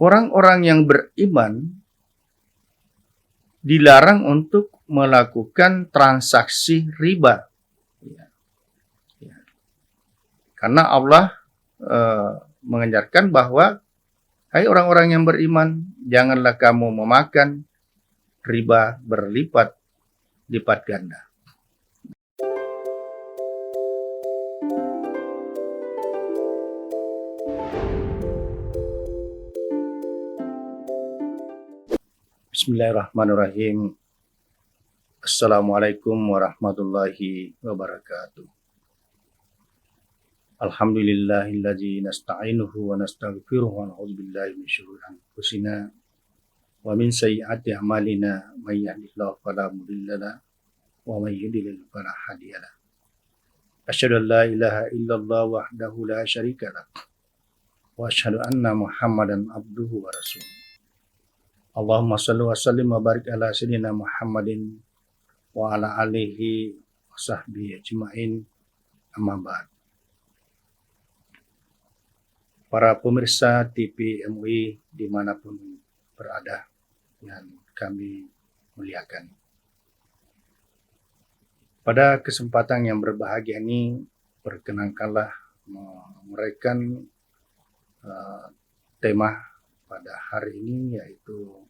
orang-orang yang beriman dilarang untuk melakukan transaksi riba. Ya. Karena Allah mengajarkan bahwa, hai orang-orang yang beriman, janganlah kamu memakan riba berlipat ganda. Bismillahirrahmanirrahim. Assalamualaikum warahmatullahi wabarakatuh. Alhamdulillahilladzi nasta'inuhu wa nastaghfiruhu wa na'udzu billahi min syururi anfusina wa min sayyiati a'malina may yahdihillahu fala mudilla lahu wa may yudlil fala hadiya lahu. Asyhadu an la ilaha illallah wahdahu la syarika lahu wa asyhadu anna Muhammadan abduhu wa rasuluh. Allahumma shalli wa sallim wa barik ala sayyidina Muhammadin wa ala alihi wa sahbihi ajma'in, amma ba'd. Para pemirsa TV MUI dimanapun berada yang kami muliakan. Pada kesempatan yang berbahagia ini, perkenankanlah menguraikan tema pada hari ini, yaitu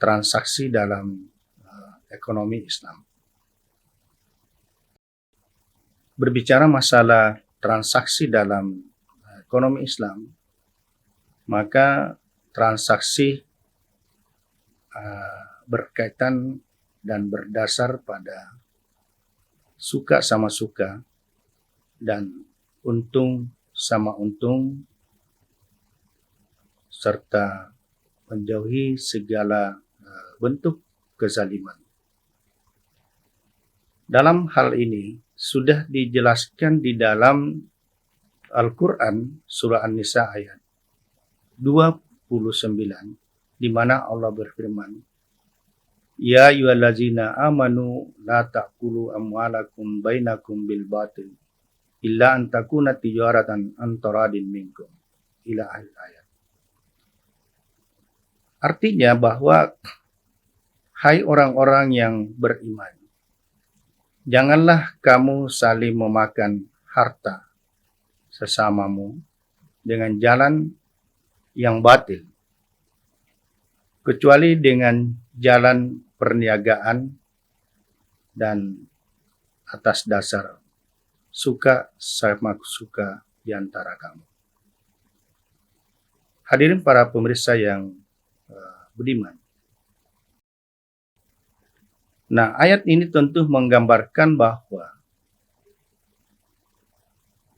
transaksi dalam ekonomi Islam. Berbicara masalah transaksi dalam ekonomi Islam, maka transaksi berkaitan dan berdasar pada suka sama suka dan untung sama untung, serta menjauhi segala bentuk kezaliman. Dalam hal ini sudah dijelaskan di dalam Al-Quran surah An-Nisa ayat 29, di mana Allah berfirman, Ya ayyuhallazina amanu la ta'kulu amwalakum bainakum bil batil illa an takuna tijaratan an taradin minkum, ila akhir ayat. Artinya bahwa, hai orang-orang yang beriman, janganlah kamu saling memakan harta sesamamu dengan jalan yang batil, kecuali dengan jalan perniagaan dan atas dasar suka sama suka di antara kamu. Hadirin para pemirsa yang budiman. Nah, ayat ini tentu menggambarkan bahwa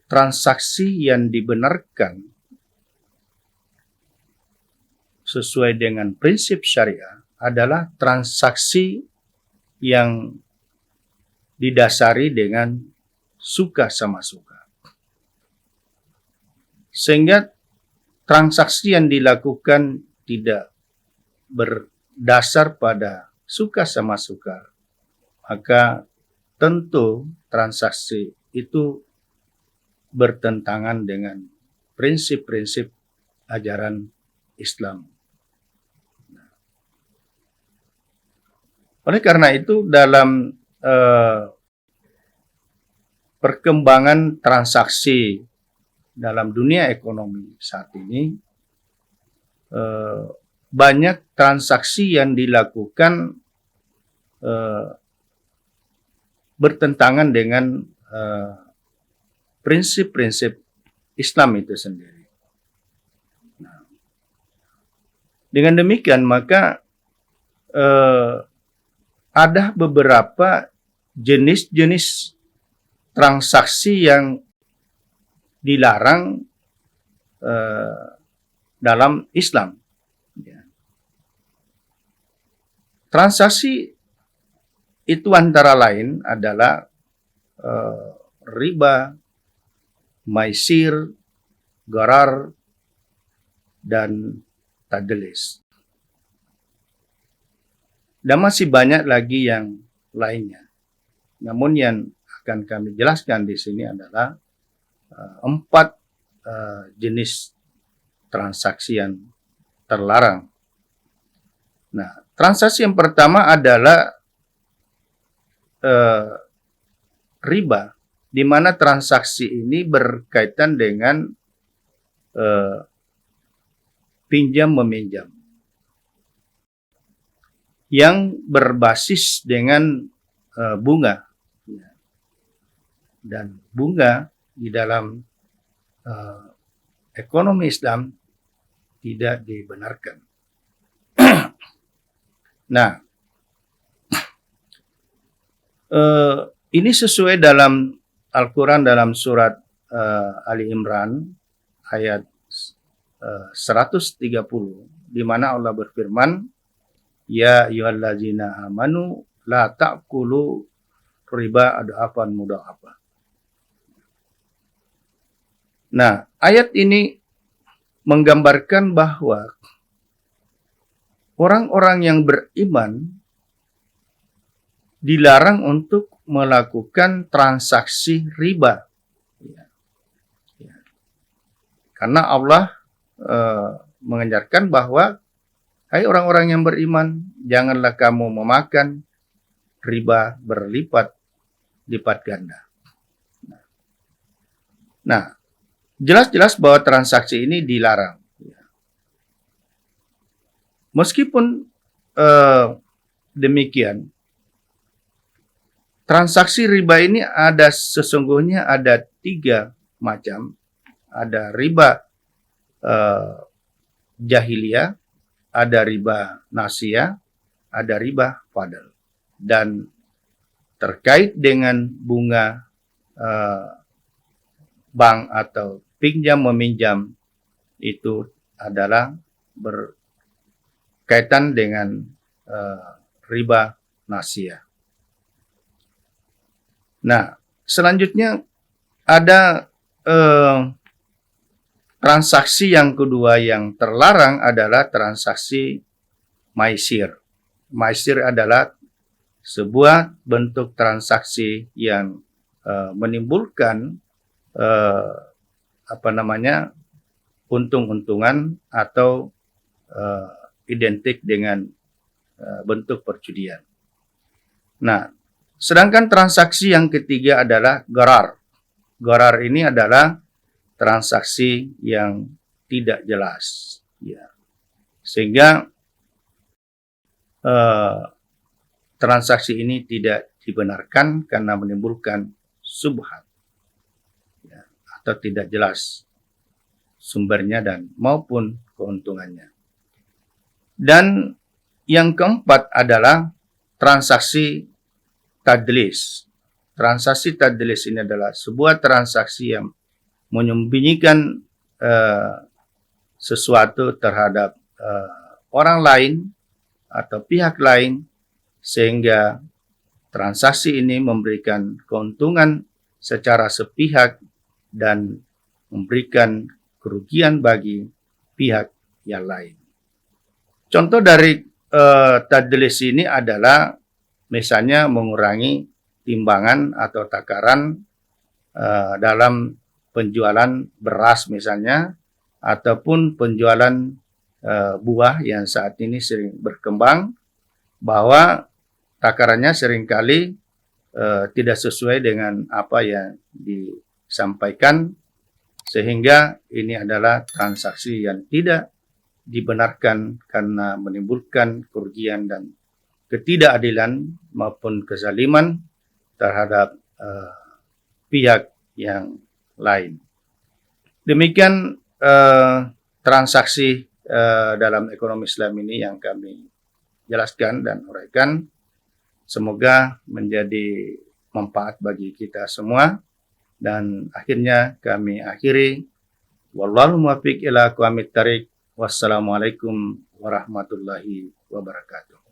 transaksi yang dibenarkan sesuai dengan prinsip syariah adalah transaksi yang didasari dengan suka sama suka. Sehingga transaksi yang dilakukan tidak berdasar pada suka sama suka, maka tentu transaksi itu bertentangan dengan prinsip-prinsip ajaran Islam. Oleh karena itu, dalam perkembangan transaksi dalam dunia ekonomi saat ini, banyak transaksi yang dilakukan bertentangan dengan prinsip-prinsip Islam itu sendiri. Nah, dengan demikian maka ada beberapa jenis-jenis transaksi yang dilarang dalam Islam. Transaksi itu antara lain adalah riba, maisir, gharar, dan tadlis. Dan masih banyak lagi yang lainnya. Namun yang akan kami jelaskan di sini adalah 4 jenis transaksi yang terlarang. Nah, transaksi yang pertama adalah riba, di mana transaksi ini berkaitan dengan pinjam meminjam yang berbasis dengan bunga, dan bunga di dalam ekonomi Islam tidak dibenarkan. Nah, ini sesuai dalam Al-Quran dalam surat Ali Imran ayat 130, di mana Allah berfirman, ya ayyuhallazina amanu la ta'kulu riba adhafan mudha'afa. Nah, ayat ini menggambarkan bahwa orang-orang yang beriman dilarang untuk melakukan transaksi riba. Karena Allah mengajarkan bahwa, hai orang-orang yang beriman, janganlah kamu memakan riba berlipat ganda. Nah, jelas-jelas bahwa transaksi ini dilarang. Meskipun demikian, transaksi riba ini sesungguhnya ada 3 macam. Ada riba jahiliyah, ada riba nasiyah, ada riba fadl. Dan terkait dengan bunga bank atau pinjam meminjam itu adalah berkaitan dengan riba nasiyah. Nah, selanjutnya ada transaksi yang kedua yang terlarang adalah transaksi maisir. Maisir adalah sebuah bentuk transaksi yang menimbulkan untung-untungan atau identik dengan bentuk perjudian. Nah, sedangkan transaksi yang ketiga adalah gharar. Gharar ini adalah transaksi yang tidak jelas, ya. Sehingga transaksi ini tidak dibenarkan karena menimbulkan subhat, ya, atau tidak jelas sumbernya dan maupun keuntungannya. Dan yang keempat adalah transaksi tadlis. Transaksi tadlis ini adalah sebuah transaksi yang menyembunyikan sesuatu terhadap orang lain atau pihak lain, sehingga transaksi ini memberikan keuntungan secara sepihak dan memberikan kerugian bagi pihak yang lain. Contoh dari tadlis ini adalah misalnya mengurangi timbangan atau takaran dalam penjualan beras misalnya, ataupun penjualan buah yang saat ini sering berkembang, bahwa takarannya seringkali tidak sesuai dengan apa yang disampaikan, sehingga ini adalah transaksi yang tidak dibenarkan karena menimbulkan kerugian dan ketidakadilan maupun kezaliman terhadap pihak yang lain. Demikian transaksi dalam ekonomi Islam ini yang kami jelaskan dan uraikan. Semoga menjadi manfaat bagi kita semua. Dan akhirnya kami akhiri. Wallahu muwaffiq ila aqwamit thariq. Wassalamualaikum warahmatullahi wabarakatuh.